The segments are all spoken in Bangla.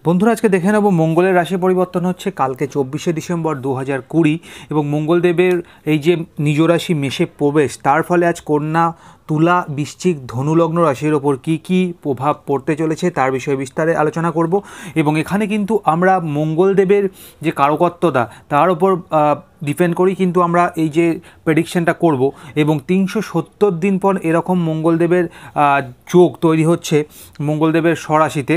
বন্ধুরা আজকে দেখে নেব মঙ্গলের রাশি পরিবর্তন হচ্ছে কালকে 24শে ডিসেম্বর 2020 এবং মঙ্গলদেবের এই যে নিজ রাশি মেষে প্রবেশ তার ফলে আজ কন্যা, তুলা, বৃশ্চিক, ধনুলগ্ন রাশির ওপর কী প্রভাব পড়তে চলেছে তার বিষয়ে বিস্তারে আলোচনা করব। এবং এখানে কিন্তু আমরা মঙ্গলদেবের যে কারকত্বতা তার ওপর ডিপেন্ড করেই কিন্তু আমরা এই যে প্রেডিকশনটা করব। এবং 370 দিন পর এরকম মঙ্গলদেবের যোগ তৈরি হচ্ছে মঙ্গলদেবের স্বরাশিতে,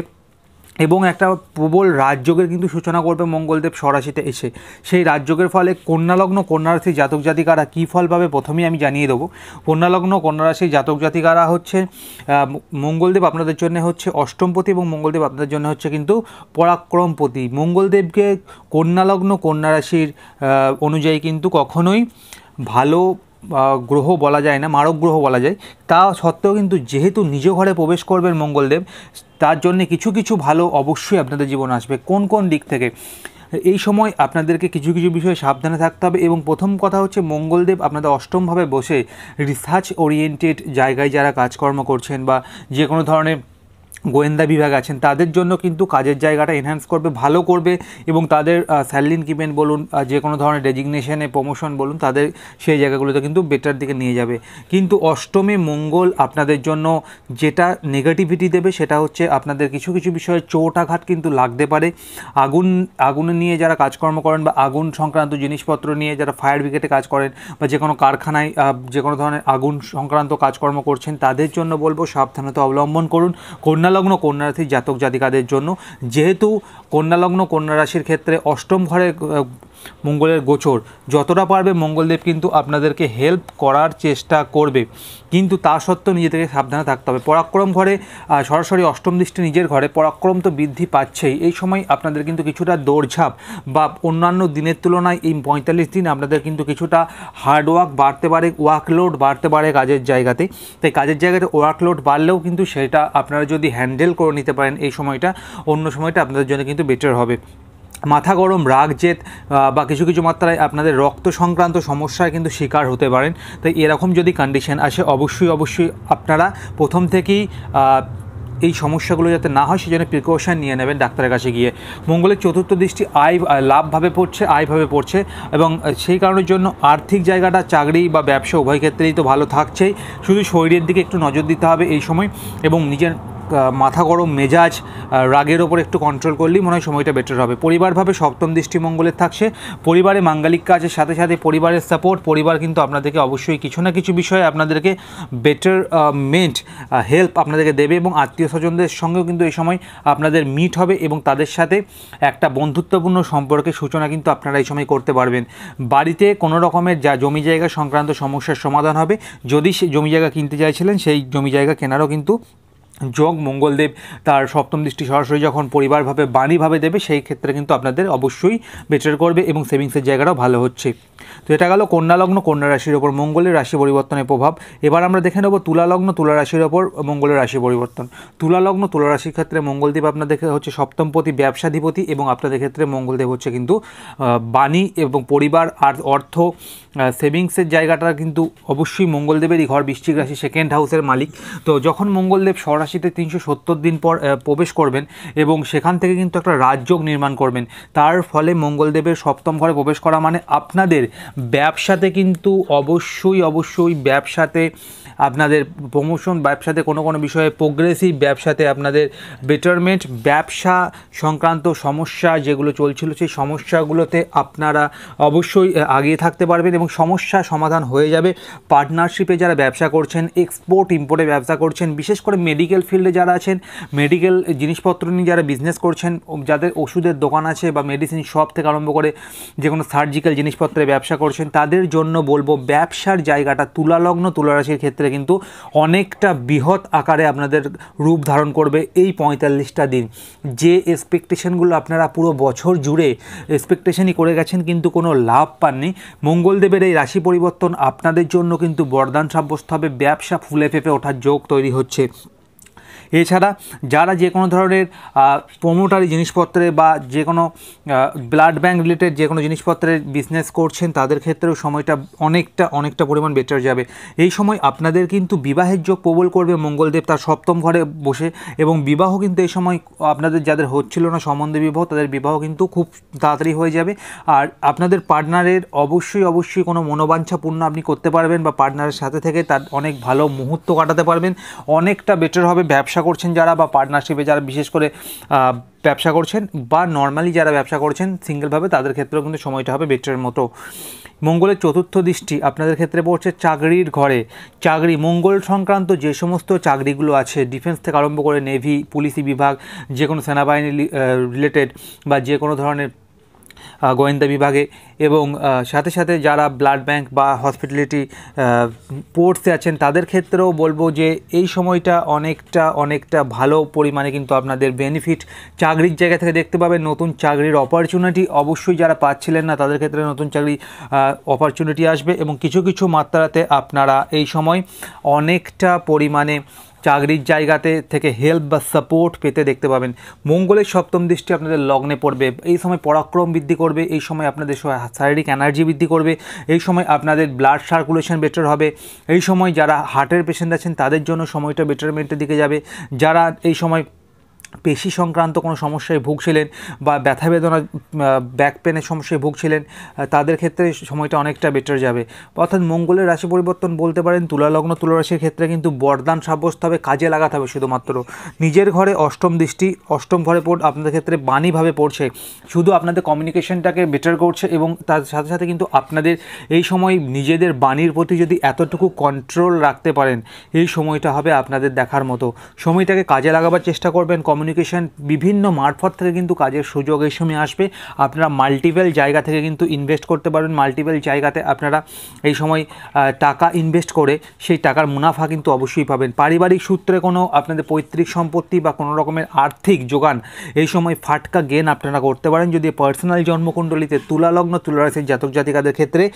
এবং একটা প্রবল রাজযোগের কিন্তু সূচনা করবে মঙ্গলদেব স্বরাশিতে এসে। সেই রাজযোগের ফলে কন্যালগ্ন কন্যারাশি জাতক জাতিকারা কী ফল পাবে প্রথমেই আমি জানিয়ে দেবো। কন্যালগ্ন কন্যারাশি জাতক জাতিকারা হচ্ছে মঙ্গলদেব আপনাদের জন্য হচ্ছে অষ্টমপতি এবং মঙ্গলদেব আপনাদের জন্য হচ্ছে কিন্তু পরাক্রমপতি। মঙ্গলদেবকে কন্যালগ্ন কন্যারাশির অনুযায়ী কিন্তু কখনোই ভালো গ্রহ বলা যায় না, মারক গ্রহ বলা যায়। তা সত্ত্বেও কিন্তু যেহেতু নিজ ঘরে প্রবেশ করবেন মঙ্গলদেব, তার জন্য কিছু কিছু ভালো অবশ্যই আপনাদের জীবনে আসবে। কোন কোন দিক থেকে এই সময় আপনাদেরকে কিছু কিছু বিষয়ে সাবধানে থাকতে হবে। এবং প্রথম কথা হচ্ছে মঙ্গলদেব আপনাদের অষ্টমভাবে বসে রিসার্চ ওরিয়েন্টেড জায়গায় যারা কাজকর্ম করছেন বা যে কোনো ধরনের গোয়েন্দা বিভাগ আছেন তাদের জন্য কিন্তু কাজের জায়গাটা এনহ্যান্স করবে, ভালো করবে, এবং তাদের স্যালারি ইনক্রিমেন্ট বলুন, যে কোনো ধরনের ডেজিগনেশনে প্রমোশন বলুন, তাদের সেই জায়গাগুলোতে কিন্তু বেটার দিকে নিয়ে যাবে। কিন্তু অষ্টমে মঙ্গল আপনাদের জন্য যেটা নেগেটিভিটি দেবে সেটা হচ্ছে আপনাদের কিছু কিছু বিষয়ে চোট আঘাত কিন্তু লাগতে পারে। আগুন নিয়ে যারা কাজকর্ম করেন বা আগুন সংক্রান্ত জিনিসপত্র নিয়ে যারা ফায়ার ব্রিগেডে কাজ করেন বা যে কোনো কারখানায় যে কোনো ধরনের আগুন সংক্রান্ত কাজকর্ম করছেন তাদের জন্য বলবো সাবধানতা অবলম্বন করুন। কন্যালগ্ন কন্যারাশির জাতক জাতিকাদের জন্য, যেহেতু কন্যালগ্ন কন্যারাশির ক্ষেত্রে অষ্টম ঘরে মঙ্গলের গোচর, যতটা পারবে মঙ্গলদেব কিন্তু আপনাদেরকে হেল্প করার চেষ্টা করবে, কিন্তু তা সত্ত্বেও নিজে থেকে সাবধানে থাকতে হবে। পরাক্রম ঘরে সরাসরি অষ্টম দৃষ্টি নিজের ঘরে, পরাক্রম তো বৃদ্ধি পাচ্ছেই। এই সময় আপনাদের কিন্তু কিছুটা দৌড়ঝাঁপ বা অন্যান্য দিনের তুলনায় এই 45 দিন আপনাদের কিন্তু কিছুটা হার্ডওয়ার্ক বাড়তে পারে, ওয়ার্কলোড বাড়তে পারে কাজের জায়গাতে। তাই কাজের জায়গাতে ওয়ার্কলোড বাড়লেও কিন্তু সেটা আপনারা যদি হ্যান্ডেল করে নিতে পারেন এই সময়টা, অন্য সময়টা আপনাদের জন্য কিন্তু বেটার হবে। মাথা গরম, রাগ জেদ বা কিছু কিছু মাত্রায় আপনাদের রক্ত সংক্রান্ত সমস্যায় কিন্তু শিকার হতে পারেন। তাই এরকম যদি কন্ডিশন আসে অবশ্যই আপনারা প্রথম থেকেই এই সমস্যাগুলো যাতে না হয় সেজন্য প্রিকশন নিয়ে নেবেন ডাক্তারের কাছে গিয়ে। মঙ্গলের চতুর্থ দৃষ্টি লাভভাবে পড়ছে এবং সেই কারণের জন্য আর্থিক জায়গাটা, চাকরি বা ব্যবসা উভয় ক্ষেত্রেই তো ভালো থাকছেই, শুধু শরীরের দিকে একটু নজর দিতে হবে এই সময়। এবং নিজের মাথা গরম মেজাজ, রাগের ওপর একটু কন্ট্রোল করলেই মনে হয় সময়টা বেটার হবে। পরিবারভাবে সপ্তম দৃষ্টি মঙ্গলের থাকছে, পরিবারে মাঙ্গলিক কাজের সাথে সাথে পরিবারের সাপোর্ট, পরিবার কিন্তু আপনাদেরকে অবশ্যই কিছু না কিছু বিষয়ে আপনাদেরকে বেটারমেন্ট হেল্প আপনাদেরকে দেবে। এবং আত্মীয় স্বজনদের সঙ্গেও কিন্তু এই সময় আপনাদের মিট হবে এবং তাদের সাথে একটা বন্ধুত্বপূর্ণ সম্পর্কের সূচনা কিন্তু আপনারা এই সময় করতে পারবেন। বাড়িতে কোনো রকমের জমি জায়গা সংক্রান্ত সমস্যার সমাধান হবে। যদি সে জমি জায়গা কিনতে চাইছিলেন সেই জমি জায়গা কেনারও কিন্তু যোগ মঙ্গলদেব তার সপ্তম দৃষ্টি সরাসরি যখন পরিবারভাবে বাণীভাবে দেবে সেই ক্ষেত্রে কিন্তু আপনাদের অবশ্যই বেটার করবে এবং সেভিংসের জায়গাটাও ভালো হচ্ছে। তো এটা গেল কন্যালগ্ন কন্যা রাশির ওপর মঙ্গলের রাশি পরিবর্তনের প্রভাব। এবার আমরা দেখে নেব তুলালগ্ন তুলা রাশির ওপর মঙ্গলের রাশি পরিবর্তন। তুলালগ্ন তুলা রাশির ক্ষেত্রে মঙ্গলদেব আপনাদের হচ্ছে সপ্তমপতি, ব্যবসাধিপতি, এবং আপনাদের ক্ষেত্রে মঙ্গলদেব হচ্ছে কিন্তু বাণী এবং পরিবার আর অর্থ সেভিংসের জায়গাটা কিন্তু অবশ্যই মঙ্গলদেবেরই ঘর, বৃশ্চিক রাশি, সেকেন্ড হাউসের মালিক। তো যখন মঙ্গলদেব স্বরাশিতে 370 দিন পর প্রবেশ করবেন এবং সেখান থেকে কিন্তু একটা রাজযোগ নির্মাণ করবেন, তার ফলে মঙ্গলদেবের সপ্তম ঘরে প্রবেশ করা মানে আপনাদের ব্যবসাতে কিন্তু অবশ্যই ব্যবসাতে আপনাদের প্রমোশন, ব্যবসাতে কোনো বিষয়ে প্রোগ্রেসিভ, ব্যবসাতে আপনাদের বেটারমেন্ট, ব্যবসা সংক্রান্ত সমস্যা যেগুলো চলছিল সেই সমস্যাগুলোতে আপনারা অবশ্যই আগিয়ে থাকতে পারবেন এবং সমস্যা সমাধান হয়ে যাবে। পার্টনারশিপে যারা ব্যবসা করছেন, এক্সপোর্ট ইম্পোর্টে ব্যবসা করছেন, বিশেষ করে মেডিকেল ফিল্ডে যারা আছেন, মেডিকেল জিনিসপত্র নিয়ে যারা বিজনেস করছেন, যাদের ওষুধের দোকান আছে বা মেডিসিন শপ থেকে আরম্ভ করে যে কোনো সার্জিক্যাল জিনিসপত্রে ব্যবসা করছেন, তাদের জন্য বলবো ব্যবসার জায়গাটা তুলালগ্ন তুলারাশির ক্ষেত্রে কিন্তু অনেকটা বৃহৎ আকারে আপনাদের রূপ ধারণ করবে এই 45টা দিন। যে এক্সপেকটেশনগুলো আপনারা পুরো বছর জুড়ে এক্সপেকটেশনই করে গেছেন কিন্তু কোনো লাভ পাননি, মঙ্গলদেবের এই রাশি পরিবর্তন আপনাদের জন্য কিন্তু বরদান সাব্যস্ত হবে। ব্যবসা ফুলে ফেঁপে ওঠার যোগ তৈরি হচ্ছে এছাড়া যারা যে কোনো ধরনের প্রোমোটারি জিনিসপত্রে বা যে কোনো ব্লাড ব্যাঙ্ক রিলেটেড যে কোনো জিনিসপত্রের বিজনেস করছেন তাদের ক্ষেত্রেও সময়টা অনেকটা পরিমাণ বেটার যাবে। এই সময় আপনাদের কিন্তু বিবাহের যোগ প্রবল করবে মঙ্গলদেব তার সপ্তম ঘরে বসে, এবং বিবাহ কিন্তু এই সময় আপনাদের যাদের হচ্ছিল না সম্বন্ধে বিবাহ, তাদের বিবাহ কিন্তু খুব তাড়াতাড়ি হয়ে যাবে। আর আপনাদের পার্টনারের অবশ্যই কোনো মনোবাঞ্ছা পূর্ণ আপনি করতে পারবেন, বা পার্টনারের সাথে থেকে তার অনেক ভালো মুহূর্ত কাটাতে পারবেন, অনেকটা বেটার হবে। ব্যবসা করছেন যারা, বা পার্টনারশিপে যারা বিশেষ করে ব্যবসা করছেন, বা নর্মালি যারা ব্যবসা করছেন সিঙ্গেলভাবে, তাদের ক্ষেত্রেও কিন্তু সময়টা হবে বেটারের মতো। মঙ্গলের চতুর্থ দৃষ্টি আপনাদের ক্ষেত্রে পড়ছে চাকরির ঘরে। মঙ্গল সংক্রান্ত যে সমস্ত চাকরিগুলো আছে, ডিফেন্স থেকে আরম্ভ করে নেভি, পুলিশি বিভাগ, যে কোনো সেনাবাহিনী রিলেটেড, বা যে কোনো ধরনের গোয়েন্দা বিভাগে, এবং সাথে সাথে যারা ব্লাড ব্যাংক বা হসপিটালিটি পোর্টসে আছেন তাদের ক্ষেত্রেও বলবো যে এই সময়টা অনেকটা ভালো পরিমাণে কিন্তু আপনাদের বেনিফিট চাকরির জায়গা থেকে দেখতে পাবেন। নতুন চাকরির অপরচুনিটি অবশ্যই যারা পাচ্ছিলেন না তাদের ক্ষেত্রে নতুন চাকরি অপরচুনিটি আসবে, এবং কিছু মাত্রাতে আপনারা এই সময় অনেকটা পরিমাণে চাকরির জায়গাতে থেকে হেল্প বা সাপোর্ট পেতে দেখতে পাবেন। মঙ্গলের সপ্তম দৃষ্টি আপনাদের লগ্নে পড়বে, এই সময় পরাক্রম বৃদ্ধি করবে, এই সময় আপনাদের শারীরিক এনার্জি বৃদ্ধি করবে, এই সময় আপনাদের ব্লাড সার্কুলেশন বেটার হবে, এই সময় যারা হার্টের পেশেন্ট আছেন তাদের জন্য সময়টা বেটারমেন্টের দিকে যাবে, যারা এই সময় পেশি সংক্রান্ত কোনো সমস্যায় ভুগছিলেন বা ব্যথা বেদনা ব্যাক পেনের সমস্যায় ভুগছিলেন তাদের ক্ষেত্রে সময়টা অনেকটা বেটার যাবে। অর্থাৎ মঙ্গলের রাশি পরিবর্তন বলতে পারেন তুলা লগ্ন তুলা রাশির ক্ষেত্রে কিন্তু বরদান সাব্যস্ত হবে, কাজে লাগাতে হবে শুধুমাত্র। নিজের ঘরে অষ্টম দৃষ্টি, অষ্টম ঘরে আপনাদের ক্ষেত্রে বাণীভাবে পড়ছে, শুধু আপনাদের কমিউনিকেশনটাকে বেটার করছে, এবং তার সাথে সাথে কিন্তু আপনাদের এই সময় নিজেদের বাণীর প্রতি যদি এতটুকু কন্ট্রোল রাখতে পারেন, এই সময়টা হবে আপনাদের দেখার মতো। সময়টাকে কাজে লাগাবার চেষ্টা করবেন। কমিউনিকেশন বিভিন্ন মারফত থেকে কিন্তু কাজের সুযোগ এই সময় আসবে। আপনারা মাল্টিপল জায়গা থেকে কিন্তু ইনভেস্ট করতে পারবেন, মাল্টিপল জায়গাতে আপনারা এই সময় টাকা ইনভেস্ট করে সেই টাকার মুনাফা কিন্তু অবশ্যই পাবেন। পারিবারিক সূত্রে কোনো আপনাদের পৈতৃক সম্পত্তি বা কোনো রকমের আর্থিক যোগান এই সময় ফাটকা গেন আপনারা করতে পারেন। যদি পার্সোনাল জন্মকুণ্ডলিতে তুলা লগ্ন তুলা রাশির জাতক জাতিকাদের ক্ষেত্রে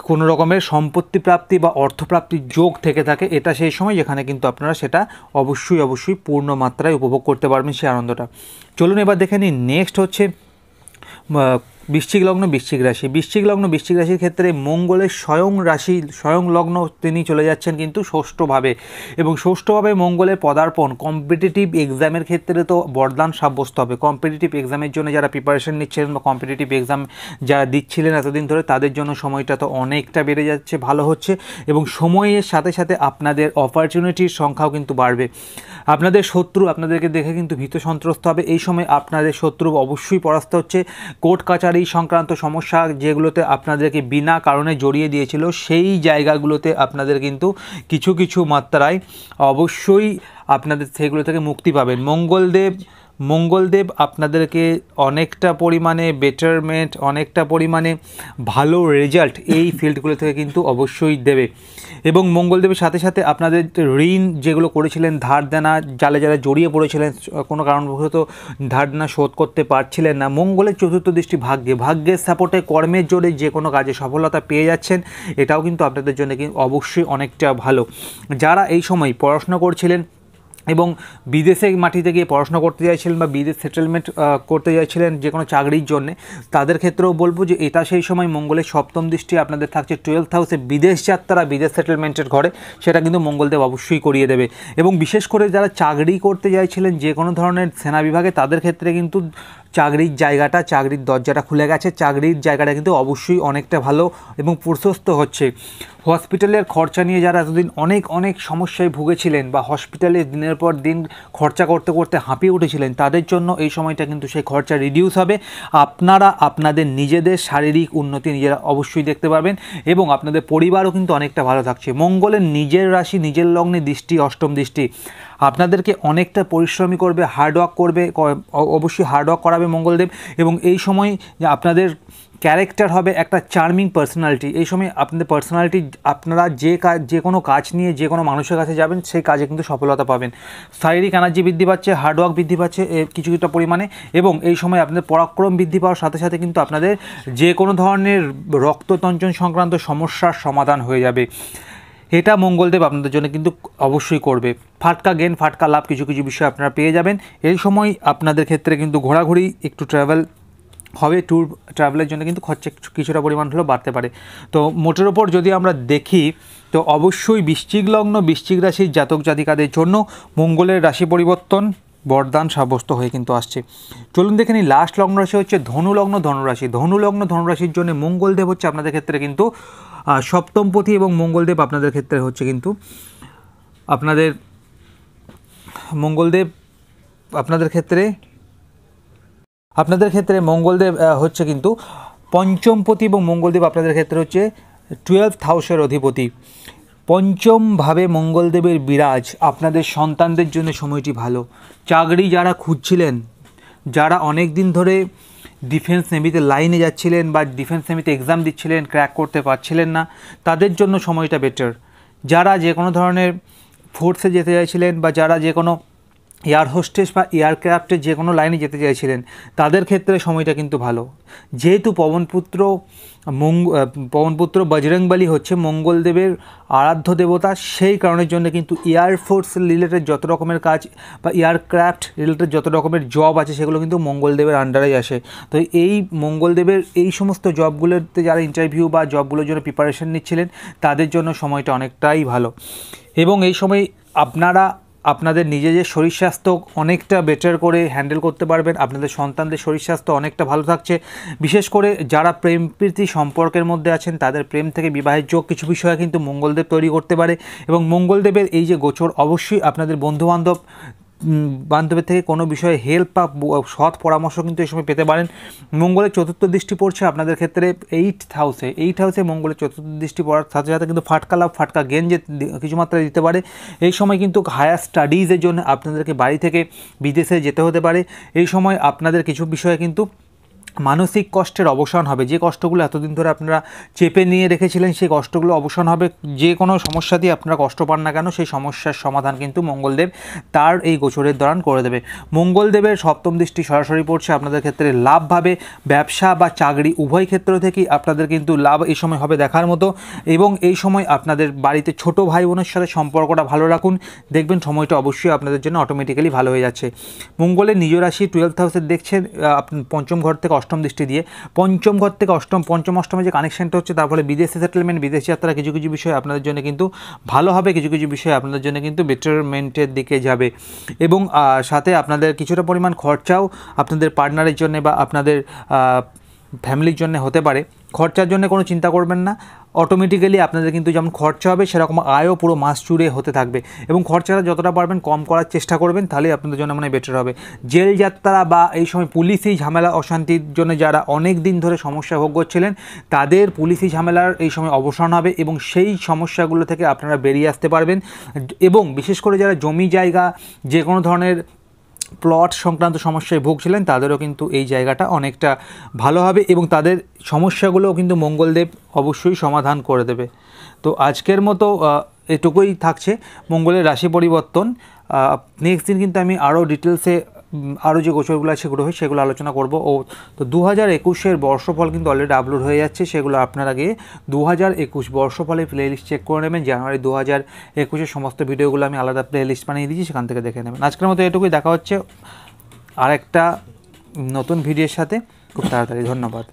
কোনো রকমের সম্পত্তি প্রাপ্তি বা অর্থপ্রাপ্তির যোগ থেকে থাকে, এটা সেই সময় যেখানে কিন্তু আপনারা সেটা অবশ্যই পূর্ণ মাত্রায় উপভোগ করতে পারবেন সেই আনন্দটা। চলুন এবার দেখে নিন নেক্সট হচ্ছে বৃশ্চিক লগ্ন বৃশ্চিক রাশি। বৃশ্চিক লগ্ন বৃশ্চিক রাশির ক্ষেত্রে মঙ্গলের স্বয়ং লগ্ন তিনি চলে যাচ্ছেন কিন্তু ষষ্ঠভাবে, এবং ষষ্ঠভাবে মঙ্গলের পদার্পণ কম্পিটিটিভ এক্সামের ক্ষেত্রে তো বরদান সাব্যস্ত হবে। কম্পিটিটিভ এক্সামের জন্য যারা প্রিপারেশন নিচ্ছিলেন বা কম্পিটিটিভ এক্সাম যারা দিচ্ছিলেন এতদিন ধরে, তাদের জন্য সময়টা তো অনেকটা বেড়ে যাচ্ছে, ভালো হচ্ছে, এবং সময়ের সাথে সাথে আপনাদের অপরচুনিটির সংখ্যাও কিন্তু বাড়বে। আপনাদের শত্রু আপনাদেরকে দেখে কিন্তু ভীত সন্ত্রস্ত হবে। এই সময় আপনাদের শত্রু অবশ্যই পরাস্ত হচ্ছে। কোর্ট কাচারি সংক্রান্ত সমস্যা যেগুলোতে আপনাদেরকে বিনা কারণে জড়িয়ে দিয়েছিল, সেই জায়গাগুলোতে আপনাদের কিন্তু কিছু মাত্রায় অবশ্যই আপনাদের সেগুলো থেকে মুক্তি পাবেন। মঙ্গলদেব আপনাদেরকে অনেকটা পরিমাণে বেটারমেন্ট, অনেকটা পরিমাণে ভালো রেজাল্ট এই ফিল্ডগুলো থেকে কিন্তু অবশ্যই দেবে। এবং মঙ্গলদেবের সাথে সাথে আপনাদের ঋণ যেগুলো করেছিলেন, ধার দেনা জালে যারা জড়িয়ে পড়েছিলেন, কোনো কারণবশত ধার দেনা শোধ করতে পারছিলেন না, মঙ্গলের চতুর্থ দৃষ্টি ভাগ্যের সাপোর্টে কর্মের জোরে যে কোনো কাজে সফলতা পেয়ে যাচ্ছেন, এটাও কিন্তু আপনাদের জন্য কিন্তু অবশ্যই অনেকটা ভালো। যারা এই সময় পড়াশোনা করছিলেন এবং বিদেশে মাটিতে গিয়ে পড়াশোনা করতে চাইছিলেন বা বিদেশ সেটেলমেন্ট করতে চাইছিলেন যে কোনো চাকরির জন্যে, তাদের ক্ষেত্রেও বলবো যে এটা সেই সময় মঙ্গলের সপ্তম দৃষ্টি আপনাদের থাকছে 12th হাউসে, বিদেশ যাত্রা বিদেশ সেটেলমেন্টের ঘরে, সেটা কিন্তু মঙ্গলদেব অবশ্যই করিয়ে দেবে। এবং বিশেষ করে যারা চাকরি করতে চাইছিলেন যে কোনো ধরনের সেনা বিভাগে, তাদের ক্ষেত্রে কিন্তু চাকরির দরজাটা খুলে গেছে, চাকরির জায়গাটা কিন্তু অবশ্যই অনেকটা ভালো এবং প্রশস্ত হচ্ছে। হসপিটালের খরচা নিয়ে যারা এতদিন অনেক সমস্যায় ভুগেছিলেন বা হসপিটালে দিনের পর দিন খরচা করতে করতে হাঁপিয়ে উঠেছিলেন, তাদের জন্য এই সময়টা কিন্তু সেই খরচা রিডিউস হবে। আপনারা আপনাদের নিজেদের শারীরিক উন্নতি নিজেরা অবশ্যই দেখতে পাবেন, এবং আপনাদের পরিবারও কিন্তু অনেকটা ভালো থাকছে। মঙ্গলের নিজের রাশি নিজের লগ্নে দৃষ্টি, অষ্টম দৃষ্টি আপনাদেরকে অনেকটা পরিশ্রমী করবে, হার্ডওয়ার্ক করবে, অবশ্যই হার্ডওয়ার্ক করাবে মঙ্গলদেব। এবং এই সময় আপনাদের ক্যারেক্টার হবে একটা চার্মিং পার্সোনালিটি। এই সময় আপনাদের পার্সোনালিটি, আপনারা যে কোনো কাজ নিয়ে যে কোনো মানুষের কাছে যাবেন, সেই কাজে কিন্তু সফলতা পাবেন। শারীরিক এনার্জি বৃদ্ধি পাচ্ছে, হার্ডওয়ার্ক বৃদ্ধি পাচ্ছে কিছুটা পরিমাণে, এবং এই সময় আপনাদের পরাক্রম বৃদ্ধি পাওয়ার সাথে সাথে কিন্তু আপনাদের যে কোনো ধরনের রক্ততঞ্চন সংক্রান্ত সমস্যার সমাধান হয়ে যাবে। এটা মঙ্গলদেব আপনাদের জন্য কিন্তু অবশ্যই করবে। ফাটকা গেন, ফাটকা লাভ কিছু কিছু বিষয় আপনারা পেয়ে যাবেন। এই সময় আপনাদের ক্ষেত্রে কিন্তু ঘোরাঘুরি, একটু ট্রাভেল হবে, ট্যুর ট্রাভেলের জন্য কিন্তু খরচা কিছুটা পরিমাণ হলেও বাড়তে পারে। তো মোটের ওপর যদি আমরা দেখি তো অবশ্যই বৃশ্চিক লগ্ন, বৃশ্চিক রাশির জাতক জাতিকাদের জন্য মঙ্গলের রাশি পরিবর্তন বরদান সাব্যস্ত হয়ে কিন্তু আসছে। চলুন দেখে নিই লাস্ট লগ্ন রাশি হচ্ছে ধনু লগ্ন ধনুরাশি। ধনু লগ্ন ধনুরাশির জন্য মঙ্গলদেব হচ্ছে আপনাদের ক্ষেত্রে কিন্তু সপ্তমপতি, এবং মঙ্গলদেব আপনাদের ক্ষেত্রে হচ্ছে কিন্তু মঙ্গলদেব আপনাদের ক্ষেত্রে মঙ্গলদেব হচ্ছে কিন্তু পঞ্চমপতি, এবং মঙ্গলদেব আপনাদের ক্ষেত্রে হচ্ছে 12th হাউসের অধিপতি। পঞ্চমভাবে মঙ্গলদেবের বিরাজ আপনাদের সন্তানদের জন্য সময়টি ভালো। চাকরি যারা খুঁজছিলেন, যারা অনেক দিন ধরে ডিফেন্স নেভিতে লাইনে যাচ্ছিলেন বা ডিফেন্স নেভিতে এক্সাম দিচ্ছিলেন, ক্র্যাক করতে পারছিলেন না, তাদের জন্য সময়টা বেটার। যারা যে কোনো ধরনের ফোর্সে যেতে চাইছিলেন বা যারা যে কোনো এয়ার হোস্টেস বা এয়ারক্রাফ্টের যে কোনো লাইনে যেতে চাইছিলেন, তাদের ক্ষেত্রে সময়টা কিন্তু ভালো। যেহেতু পবনপুত্র বজরংবলী হচ্ছে মঙ্গলদেবের আরাধ্য দেবতা, সেই কারণের জন্য কিন্তু এয়ারফোর্স রিলেটেড যত রকমের কাজ বা এয়ারক্রাফট রিলেটেড যত রকমের জব আছে সেগুলো কিন্তু মঙ্গলদেবের আন্ডারেই আসে। তো এই মঙ্গলদেবের এই সমস্ত জবগুলোতে যারা ইন্টারভিউ বা জবগুলোর জন্য প্রিপারেশন নিচ্ছিলেন, তাদের জন্য সময়টা অনেকটাই ভালো। এবং এই সময় আপনারা আপনাদের নিজেদের শরীর স্বাস্থ্য অনেকটা বেটার করে হ্যান্ডেল করতে পারবেন। আপনাদের সন্তানদের শরীর স্বাস্থ্য অনেকটা ভালো থাকছে। বিশেষ করে যারা প্রেম প্রীতি সম্পর্কের মধ্যে আছেন, তাদের প্রেম থেকে বিবাহের যোগ কিছু বিষয়ে কিন্তু মঙ্গলদেব তৈরি করতে পারে। এবং মঙ্গলদেবের এই যে গোচর অবশ্যই আপনাদের বান্ধবের থেকে কোনো বিষয়ে হেল্প বা সৎ পরামর্শ কিন্তু এই সময় পেতে পারেন। মঙ্গলের চতুর্থ দৃষ্টি পড়ছে আপনাদের ক্ষেত্রে 8th হাউসে মঙ্গলের চতুর্থ দৃষ্টি পড়ার সাথে সাথে কিন্তু ফাটকা লাভ, ফাটকা গেন যে কিছু মাত্রায় দিতে পারে। এই সময় কিন্তু হায়ার স্টাডিজের জন্য আপনাদেরকে বাড়ি থেকে বিদেশে যেতে হতে পারে। এই সময় আপনাদের কিছু বিষয়ে কিন্তু মানসিক কষ্টের অবসান হবে। যে কষ্টগুলো এতদিন ধরে আপনারা চেপে নিয়ে রেখেছিলেন, সেই কষ্টগুলো অবসান হবে। যে কোনো সমস্যা দিয়ে আপনারা কষ্ট পান না কেন, সেই সমস্যার সমাধান কিন্তু মঙ্গলদেব তার এই গোচরের দৌরান করে দেবে। মঙ্গলদেবের সপ্তম দৃষ্টি সরাসরি পড়ছে আপনাদের ক্ষেত্রে লাভভাবে। ব্যবসা বা চাকরি উভয় ক্ষেত্র থেকেই আপনাদের কিন্তু লাভ এই সময় হবে দেখার মতো। এবং এই সময় আপনাদের বাড়িতে ছোট ভাই বোনের সাথে সম্পর্কটা ভালো রাখুন, দেখবেন সময়টা অবশ্যই আপনাদের জন্য অটোমেটিক্যালি ভালো হয়ে যাচ্ছে। মঙ্গলের নিজ রাশি 12th হাউসে দেখছেন পঞ্চম ঘর থেকে অষ্টম দৃষ্টি দিয়ে। পঞ্চম ঘর থেকে পঞ্চম অষ্টমে যে কানেকশনটা হচ্ছে, তার ফলে বিদেশে সেটেলমেন্ট, বিদেশ যাত্রা কিছু কিছু বিষয় আপনাদের জন্য কিন্তু ভালো হবে, কিছু কিছু বিষয় আপনাদের জন্য কিন্তু বেটারমেন্টের দিকে যাবে। এবং সাথে আপনাদের কিছুটা পরিমাণ খরচাও আপনাদের পার্টনারের জন্য বা আপনাদের ফ্যামিলির জন্য হতে পারে। খরচার জন্য কোনো চিন্তা করবেন না, অটোমেটিক্যালি আপনাদের কিন্তু যেমন খরচা হবে সেরকম আয়ও পুরো মাস জুড়ে হতে থাকবে। এবং খরচাটা যতটা পারবেন কম করার চেষ্টা করবেন, তাহলেই আপনাদের জন্য মানে বেটার হবে। জেল যাত্রা বা এই সময় পুলিশি ঝামেলা অশান্তির জন্য যারা অনেক দিন ধরে সমস্যা ভোগ করছিলেন, তাদের পুলিশি ঝামেলার এই সময় অবসান হবে এবং সেই সমস্যাগুলো থেকে আপনারা বেরিয়ে আসতে পারবেন। এবং বিশেষ করে যারা জমি জায়গা যে কোনো ধরনের প্লট সংক্রান্ত সমস্যায় ভুগছিলেন, তাদেরও কিন্তু এই জায়গাটা অনেকটা ভালো হবে এবং তাদের সমস্যাগুলোও কিন্তু মঙ্গলদেব অবশ্যই সমাধান করে দেবে। তো আজকের মতো এটুকুই থাকছে মঙ্গলের রাশি পরিবর্তন। নেক্সট দিন কিন্তু আমি আরও ডিটেলসে আরও যে গোচরগুলো আছে সেগুলো আলোচনা করব। তো 2021-এর বর্ষফল কিন্তু অলরেডি আপলোড হয়ে যাচ্ছে, সেগুলো আপনারা গিয়ে 2021 বর্ষফলের প্লেলিস্ট চেক করে নেবেন। জানুয়ারি 2021-এর সমস্ত ভিডিওগুলো আমি আলাদা প্লেলিস্ট বানিয়ে দিয়েছি, সেখান থেকে দেখে নেবেন। আজকের মতো এটুকুই, দেখা হচ্ছে আরেকটা নতুন ভিডিওর সাথে খুব তাড়াতাড়ি। ধন্যবাদ।